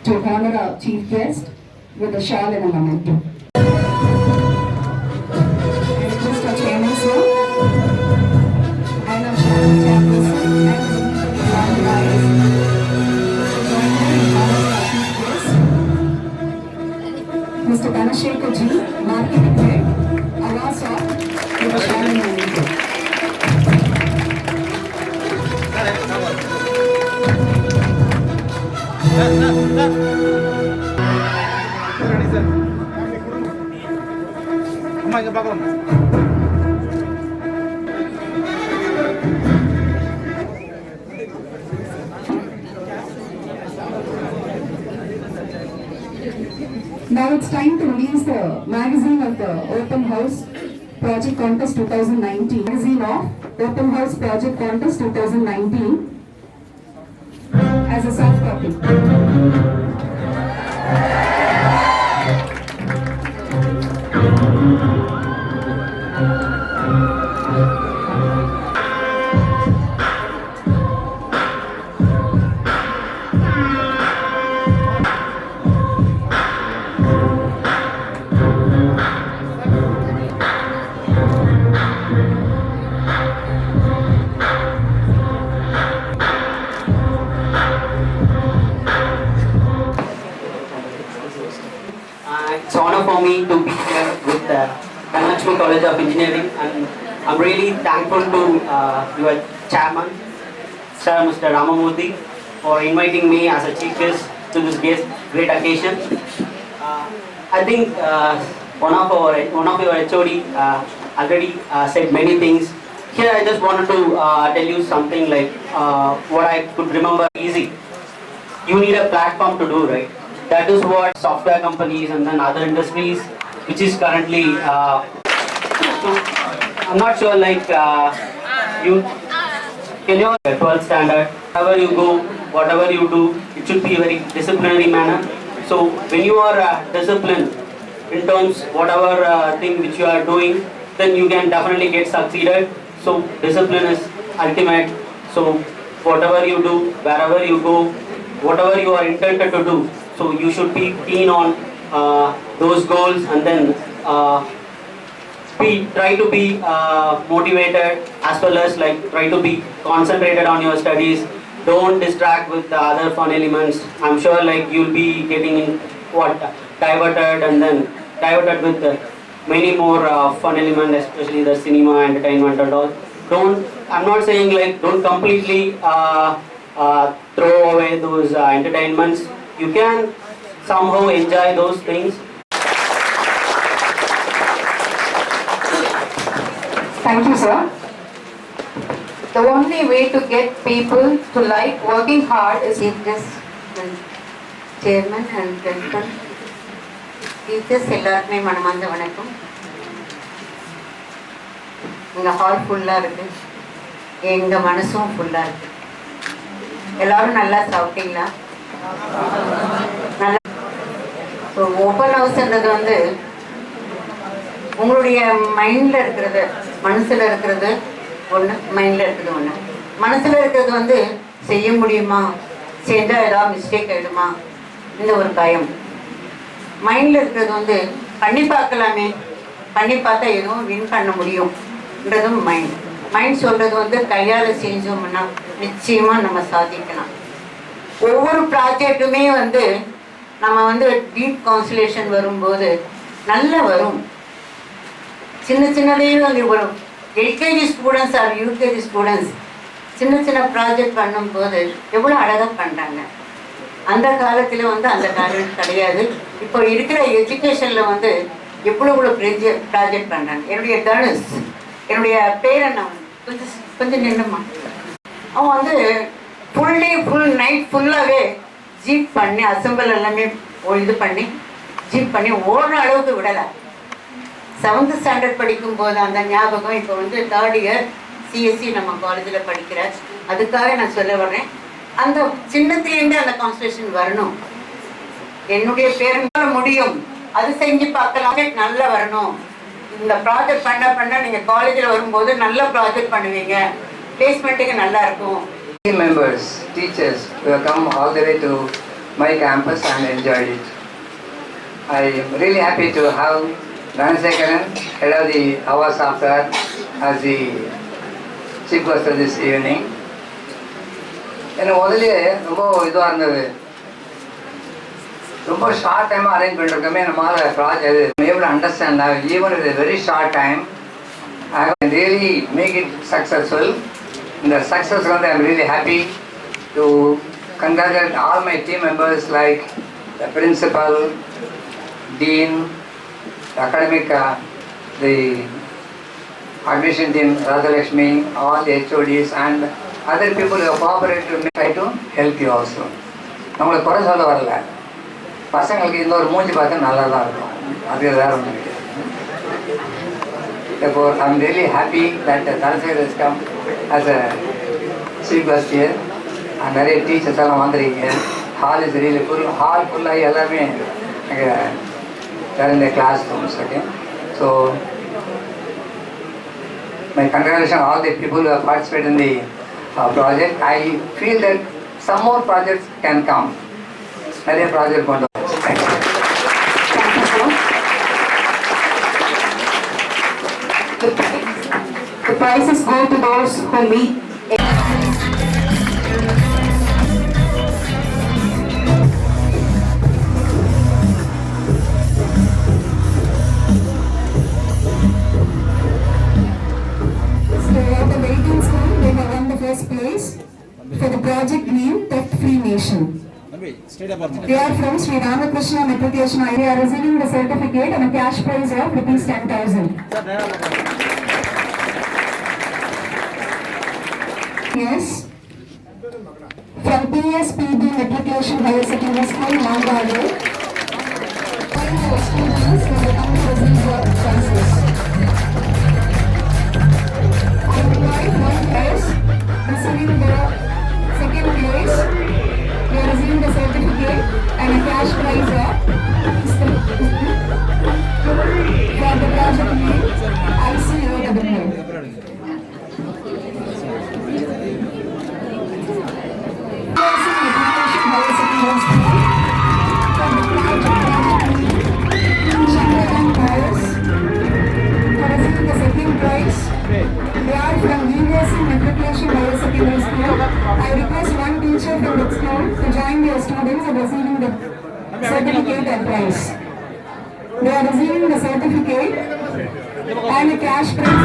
to honor our chief guest with a shawl and a memento. I request our chairman, sir, and our chairperson, and the organizers to join me in honoring our chief guest, Mr. DHANALAKSHMI ji, marketing head, Awasa, with a shawl and memento. Now it's time to release the magazine of the Open House Project Contest 2019. Magazine of Open House Project Contest 2019 as a soft copy. It's an honor for me to be here with DHANALAKSHMI College of Engineering, and I'm really thankful to your chairman, Sir Mr. Ramamurthy, for inviting me as a chief guest to this great occasion. I think one of your HOD already said many things. Here I just wanted to tell you something like what I could remember easy. You need a platform to do, right? That is what software companies and then other industries, which is currently, so I'm not sure like you 12th standard, wherever you go, whatever you do, it should be a very disciplinary manner. So when you are disciplined in terms whatever thing which you are doing, then you can definitely get succeeded. So discipline is ultimate. So whatever you do, wherever you go, whatever you are intended to do, so you should be keen on those goals, and then try to be motivated, as well as like try to be concentrated on your studies. Don't distract with the other fun elements. I'm sure like you'll be getting in diverted, and then diverted with many more fun elements, especially the cinema, entertainment and all. I'm not saying like don't completely throw away those entertainments. You can somehow enjoy those things. Thank you, sir. The only way to get people to like working hard is if this chairman and principal. Teachers எல்லாருமே மனமார்ந்த வணக்கம். இங்க hall ஃபுல்லா இருக்கு, எங்க மனசும் ஃபுல்லா இருக்கு. எல்லாரும் நல்லா சாப்பிட்டீங்களா? நல்லா. ஸோ ஓப்பன் ஹவுஸ்ன்றது வந்து உங்களுடைய மைண்டில் இருக்கிறது, மனசில் இருக்கிறது ஒன்று, மைண்டில் இருக்கிறது ஒன்று. மனசில் இருக்கிறது வந்து செய்ய முடியுமா, செஞ்சால் ஏதாவது மிஸ்டேக் ஆகிடுமா, இந்த ஒரு பயம். மைண்டில் இருக்கிறது வந்து பண்ணி பார்க்கலாமே, பண்ணி பார்த்தா எதுவும் வின் பண்ண முடியும்ன்றதும் மைண்ட். மைண்ட் சொல்கிறது வந்து கையால் செஞ்சோம்னா நிச்சயமாக நம்ம சாதிக்கலாம். ஒவ்வொரு ப்ராஜெக்ட்டுமே வந்து நம்ம வந்து டீப் கான்சன்ட்ரேஷன் வரும்போது நல்லா வரும். சின்ன சின்னதையே வந்து ஒரு LKG students are UKG students சின்ன சின்ன ப்ராஜெக்ட் பண்ணும்போது எவ்வளோ அழகாக பண்ணுறாங்க. அந்த காலத்தில் வந்து அந்த காலம் கிடையாது. இப்போ இருக்கிற எஜுகேஷனில் வந்து எவ்வளோ ப்ராஜெக்ட் பண்ணுறாங்க. என்னுடைய தனுஷ், என்னுடைய பேரன் கொஞ்சம் நின்றுமா, அவன் வந்து ஃபுல் நைட் ஃபுல்லாகவே ஜீப் பண்ணி அசம்பிள் எல்லாமே இது பண்ணி ஜீப் பண்ணி ஓடுற அளவுக்கு விடலை. 7th ஸ்டாண்டர்ட் படிக்கும்போது அந்த ஞாபகம் இப்போ வந்து 3rd இயர் சிஎஸ்சி நம்ம காலேஜில் படிக்கிறார். அதுக்காக நான் சொல்ல வர்றேன், அந்த சின்னத்துலேருந்தே அந்த கான்சன்ட்ரேஷன் வரணும். என்னுடைய பேரன் முடியும், அது செஞ்சு பார்க்கலாம், நல்லா வரணும். இந்த ப்ராஜெக்ட் பண்ண நீங்கள் காலேஜில் வரும்போது நல்ல ப்ராஜெக்ட் பண்ணுவீங்க, பிளேஸ்மெண்ட்டுக்கு நல்லா இருக்கும். Members, teachers who have come all the way to my campus and enjoyed it. I am really happy to have Dhanasekaran, head of the Awas After, as the chief guest of this evening. எனக்கு முதல்ல ரொம்ப இதுவாக இருந்தது, ரொம்ப short டைமாக arrange பண்ணிருக்கோமே நம்மளால் project able to understand now, even with a very short time, I can really make it successful. In the success run, I am really happy to congratulate all my team members like the principal, dean, the academic, the admission team, DHANALAKSHMI, all the HODs and other people who have cooperated to try to help you also. நம்மளுக்கு குறை சொல்ல வரல, பசங்களுக்கு இந்த ஒரு மூஞ்சி பார்த்தா நல்லா தான் இருக்கும், அது வேற ஒன்று கிடையாது. Therefore, I am really happy that Dhanasekaran has come as a chief guest here. நிறைய டீச்சர்ஸ் எல்லாம் வந்துருக்கீங்க. Hall is really full, hall ஃபுல்லாகி எல்லாமே in the classrooms. Okay, so my congratulations all the people who have participated in the project. I feel that some more projects can come. நிறைய project கொண்டு The prizes go to those who meet. First place for the project name Theft Free Nation. They are from Sri Ramakrishna Matriculation. They are receiving the certificate and a cash prize of ₹10,000. Yes. From PSPB Matriculation Higher Secondary School, Mangadu. Students from the country receive the prizes. Receiving the second place, we are receiving the certificate and a cash prize of for the project name ICOW. The second prize, they are from Matriculation Higher Secondary School. I request one teacher from the school to join their students in receiving the certificate and prize. They are receiving the certificate and a cash prize.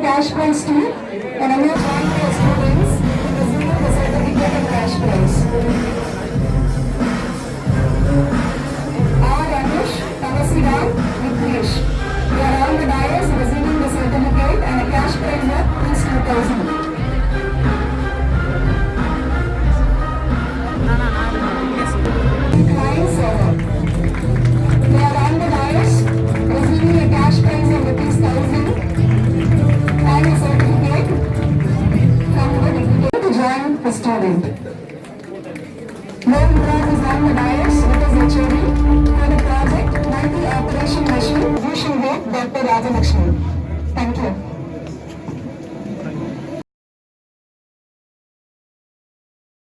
Cash prize too, and I will join the students in receiving the certificate and cash prize. R. Anush, Tavasiram, Niklesh. We are all the dais receiving the certificate and a cash prize of ₹2,000. We are all the dais receiving a cash prize of ₹1,000. And a certificate from the deputy to join the student. Known is on the dais with his HOD for the project multi-operation machine. You should work Dr. DHANALAKSHMI.